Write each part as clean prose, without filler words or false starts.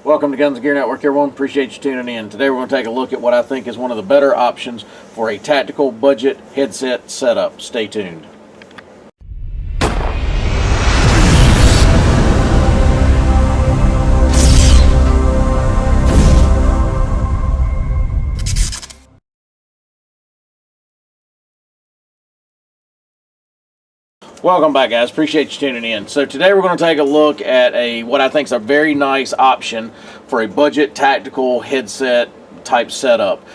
Welcome to Guns and Gear Network, everyone. Appreciate you tuning in. Today we're going to take a look at what I think is one of the better options for a tactical budget headset setup. Stay tuned. Welcome back, guys. Appreciate you tuning in. So today we're going to take a look at what I think is a very nice option for a budget tactical headset type setup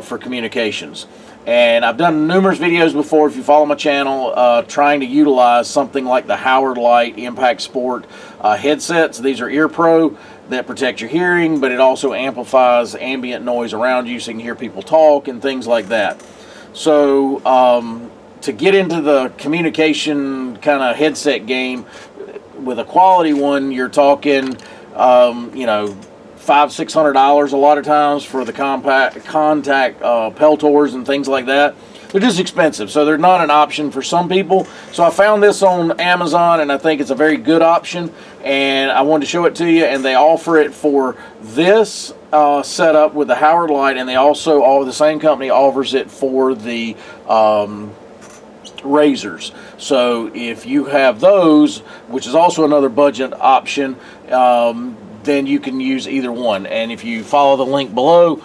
for communications. And I've done numerous videos before, if you follow my channel, trying to utilize something like the Howard Leight Impact Sport headsets. These are ear pro that protect your hearing, but it also amplifies ambient noise around you so you can hear people talk and things like that. So to get into the communication kind of headset game with a quality one, you're talking, you know, $500–600 a lot of times for the ComTac Peltors and things like that. They're just expensive, so they're not an option for some people. So I found this on Amazon, and I think it's a very good option, and I wanted to show it to you. And they offer it for this setup with the Howard Leight, and they also, the same company offers it for the razors. So if you have those, which is also another budget option, then you can use either one. And if you follow the link below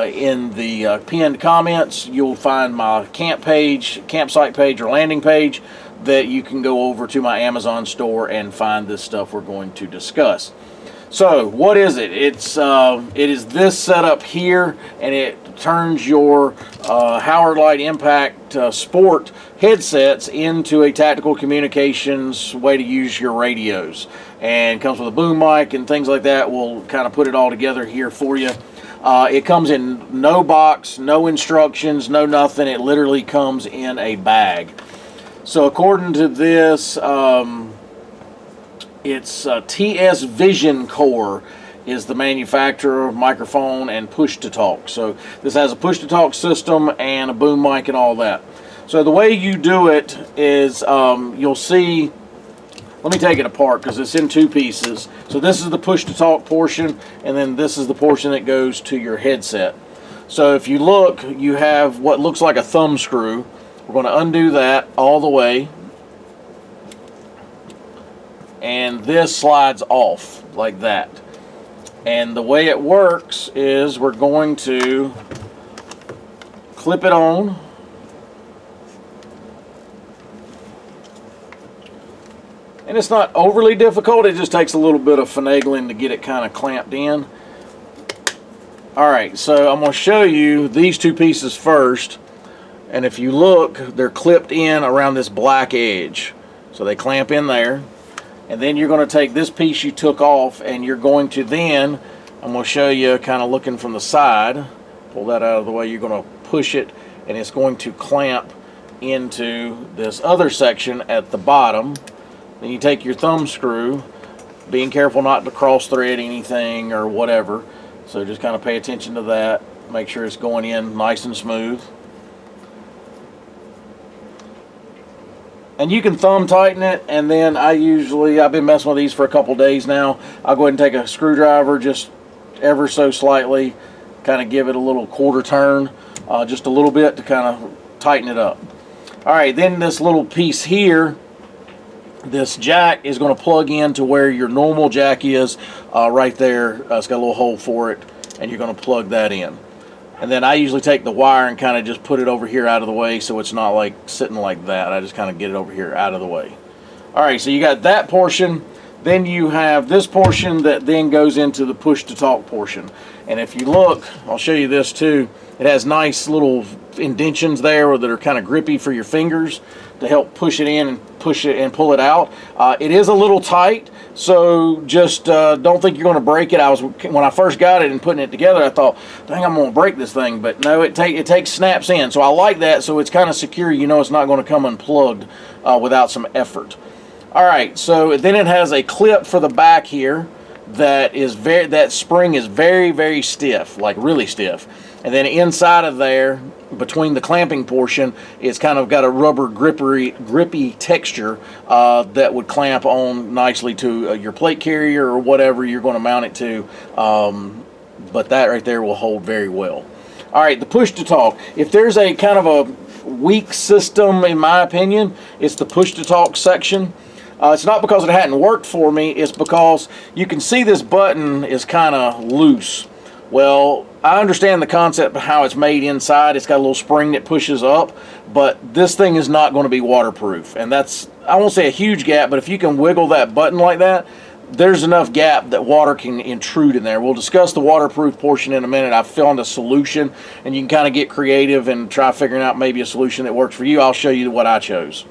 in the pinned comments, you'll find my campsite page or landing page that you can go over to my Amazon store and find this stuff we're going to discuss. So what is it? It is this setup here, and it turns your Howard Leight Impact Sport headsets into a tactical communications way to use your radios, and comes with a boom mic and things like that. We'll kind of put it all together here for you. It comes in no box, no instructions, no nothing. It literally comes in a bag. So according to this, it's TS Vision Core is the manufacturer, microphone and push-to-talk. So this has a push-to-talk system and a boom mic and all that. So the way you do it is, you'll see, let me take it apart because it's in two pieces. So this is the push-to-talk portion, and then this is the portion that goes to your headset. So if you look, you have what looks like a thumb screw. We're going to undo that all the way, and this slides off like that. And the way it works is we're going to clip it on, and it's not overly difficult. It just takes a little bit of finagling to get it kind of clamped in. Alright, so I'm going to show you these two pieces first, and if you look, they're clipped in around this black edge, so they clamp in there. And then you're going to take this piece you took off, and you're going to then, I'm going to show you kind of looking from the side, pull that out of the way, you're going to push it, and it's going to clamp into this other section at the bottom. Then you take your thumb screw, being careful not to cross thread anything or whatever, so just kind of pay attention to that, make sure it's going in nice and smooth. And you can thumb tighten it, and then I've been messing with these for a couple days now. I'll go ahead and take a screwdriver just ever so slightly, kind of give it a little quarter turn, just a little bit to kind of tighten it up. Alright, then this little piece here, this jack is going to plug into where your normal jack is, right there. It's got a little hole for it, and you're going to plug that in. And then I usually take the wire and kind of just put it over here out of the way so it's not like sitting like that. I just kind of get it over here out of the way. Alright, so you got that portion. Then you have this portion that then goes into the push-to-talk portion. And if you look, I'll show you this too. It has nice little indentions there that are kind of grippy for your fingers to help push it in and push it and pull it out. It is a little tight, so just don't think you're going to break it. When I first got it and putting it together, I thought, dang, I'm going to break this thing, but no, it takes snaps in. So I like that, so it's kind of secure. You know, it's not going to come unplugged without some effort. All right, so then it has a clip for the back here that spring is very, very stiff, like really stiff. And then inside of there between the clamping portion, it's kind of got a rubber grippy texture that would clamp on nicely to your plate carrier or whatever you're going to mount it to. But that right there will hold very well. All right, the push to talk. If there's a kind of a weak system, in my opinion, it's the push to talk section. It's not because it hadn't worked for me, it's because you can see this button is kind of loose. Well, I understand the concept of how it's made inside. It's got a little spring that pushes up, but this thing is not going to be waterproof. And that's, I won't say a huge gap, but if you can wiggle that button like that, there's enough gap that water can intrude in there. We'll discuss the waterproof portion in a minute. I've found a solution, and you can kind of get creative and try figuring out maybe a solution that works for you. I'll show you what I chose.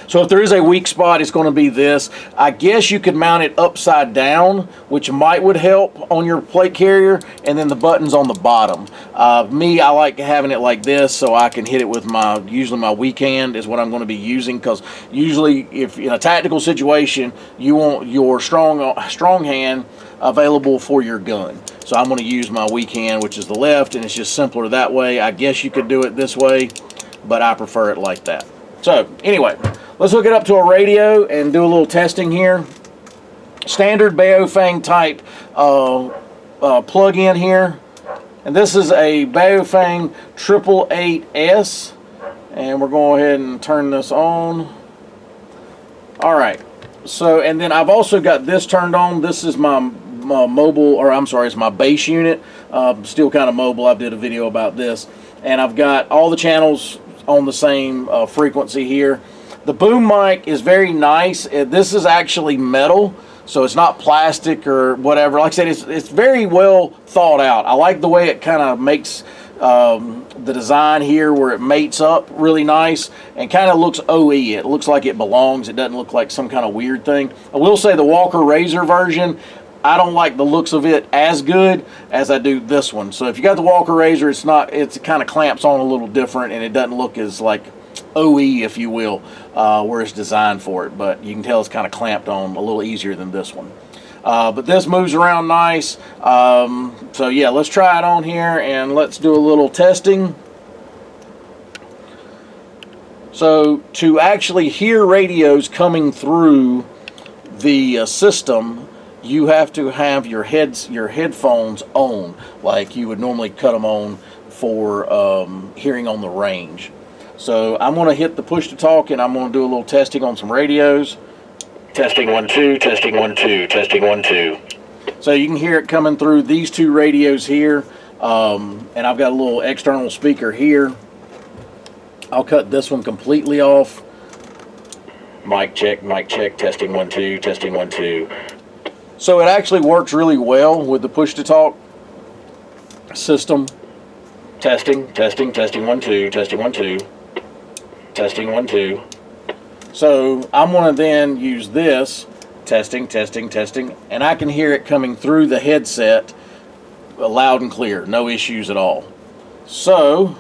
So if there is a weak spot, it's going to be this. I guess you could mount it upside down, which would help on your plate carrier, and then the button's on the bottom. Me, I like having it like this so I can hit it with usually my weak hand is what I'm going to be using, because usually if in a tactical situation, you want your strong hand available for your gun. So I'm going to use my weak hand, which is the left, and it's just simpler that way. I guess you could do it this way, but I prefer it like that. So anyway, let's hook it up to a radio and do a little testing here. Standard Baofeng type plug-in here. And this is a Baofeng 888S. And we're going ahead and turn this on. Alright. So, and then I've also got this turned on. This is my mobile, or I'm sorry, it's my base unit. Still kind of mobile. I did a video about this. And I've got all the channels on the same frequency here. The boom mic is very nice. This is actually metal, so it's not plastic or whatever. Like I said, it's very well thought out. I like the way it kind of makes the design here where it mates up really nice and kind of looks OE. It looks like it belongs. It doesn't look like some kind of weird thing. I will say the Walker Razor version, I don't like the looks of it as good as I do this one. So if you got the Walker Razor, it kind of clamps on a little different, and it doesn't look as like OE, if you will, where it's designed for it. But you can tell it's kind of clamped on a little easier than this one. But this moves around nice. So yeah, let's try it on here and let's do a little testing. So to actually hear radios coming through the system, you have to have your headphones on, like you would normally cut them on for hearing on the range. So I'm going to hit the push to talk, and I'm going to do a little testing on some radios. Testing 1 2, testing 1 2, testing 1 2. So you can hear it coming through these two radios here, and I've got a little external speaker here. I'll cut this one completely off. Mic check, testing 1 2, testing 1 2. So it actually works really well with the push-to-talk system. Testing 1 2, testing 1 2, testing 1 2. So I'm going to then use this, testing, and I can hear it coming through the headset loud and clear, no issues at all. So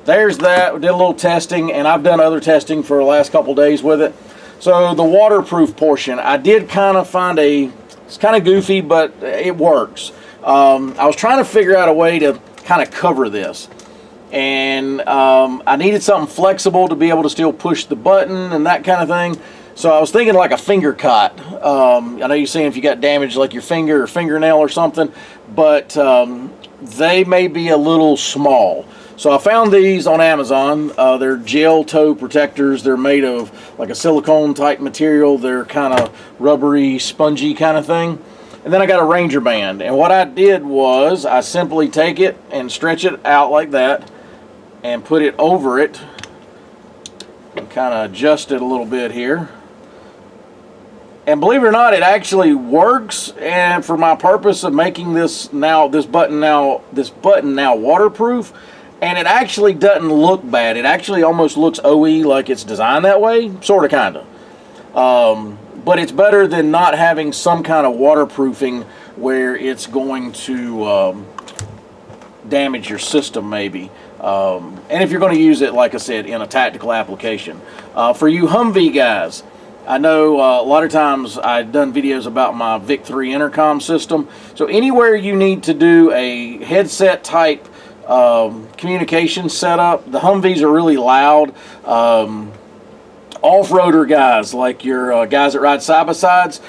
there's that. We did a little testing, and I've done other testing for the last couple days with it. So the waterproof portion, I did kind of find it's kind of goofy, but it works. I was trying to figure out a way to kind of cover this, and I needed something flexible to be able to still push the button and that kind of thing. So I was thinking like a finger cot. I know you're saying if you got damage like your finger or fingernail or something, but they may be a little small. So I found these on Amazon. They're gel toe protectors. They're made of like a silicone type material. They're kind of rubbery, spongy kind of thing. And then I got a Ranger band. And what I did was I simply take it and stretch it out like that and put it over it and kind of adjust it a little bit here. And believe it or not, it actually works. And for my purpose of making this button now waterproof, and it actually doesn't look bad. It actually almost looks OE, like it's designed that way, sort of, kind of. But it's better than not having some kind of waterproofing where it's going to damage your system maybe. And if you're going to use it, like I said, in a tactical application. For you Humvee guys, I know a lot of times I've done videos about my VIC-3 intercom system. So anywhere you need to do a headset type communication setup. The Humvees are really loud. Off-roader guys, like your guys that ride side-by-sides,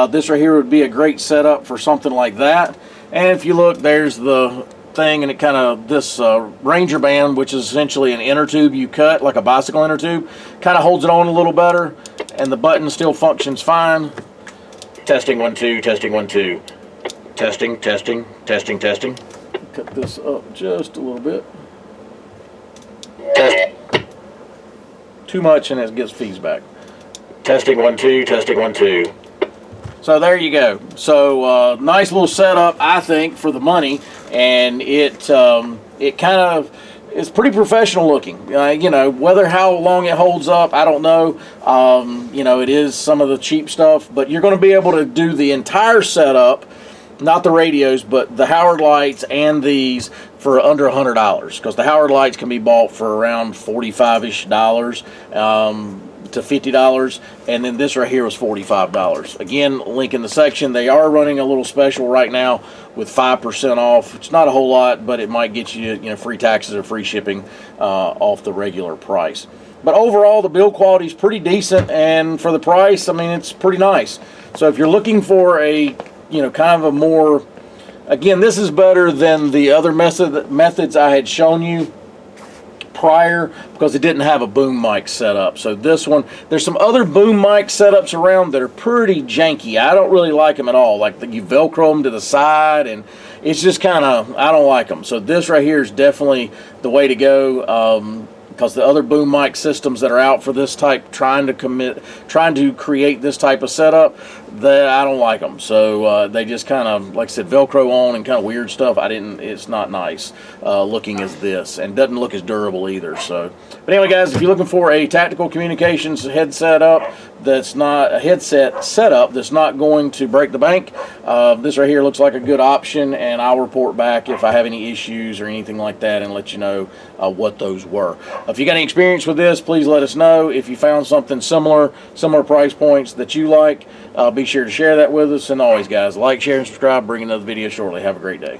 this right here would be a great setup for something like that. And if you look, there's the thing, and it kind of, this Ranger band, which is essentially an inner tube you cut, like a bicycle inner tube, kind of holds it on a little better, and the button still functions fine. Testing 1 2, testing 1 2. Testing, testing, testing, testing. Cut this up just a little bit. Test. Too much and it gets feedback. Testing 1 2, testing 1 2. So there you go. So nice little setup, I think, for the money, and it kind of is pretty professional looking. You know, whether how long it holds up, I don't know. You know, it is some of the cheap stuff, but you're going to be able to do the entire setup. Not the radios, but the Howard Leights and these for under $100, because the Howard Leights can be bought for around $45-ish to $50, and then this right here was $45. Again, link in the section. They are running a little special right now with 5% off. It's not a whole lot, but it might get you, you know, free taxes or free shipping off the regular price. But overall, the build quality is pretty decent, and for the price, I mean, it's pretty nice. So if you're looking for a, you know, kind of a more, again, this is better than the other methods I had shown you prior, because it didn't have a boom mic set up. So this one, there's some other boom mic setups around that are pretty janky. I don't really like them at all. Like you Velcro them to the side, and it's just kind of, I don't like them. So this right here is definitely the way to go. Because the other boom mic systems that are out for this type, trying to create this type of setup, that I don't like them. So they just kind of, like I said, Velcro on and kind of weird stuff. It's not nice looking as this, and doesn't look as durable either. So, but anyway, guys, if you're looking for a tactical communications headset up that's not a headset setup that's not going to break the bank, this right here looks like a good option, and I'll report back if I have any issues or anything like that and let you know what those were. If you got any experience with this, please let us know. If you found something similar price points that you like, be sure to share that with us. And always, guys, like, share, and subscribe. Bring another video shortly. Have a great day.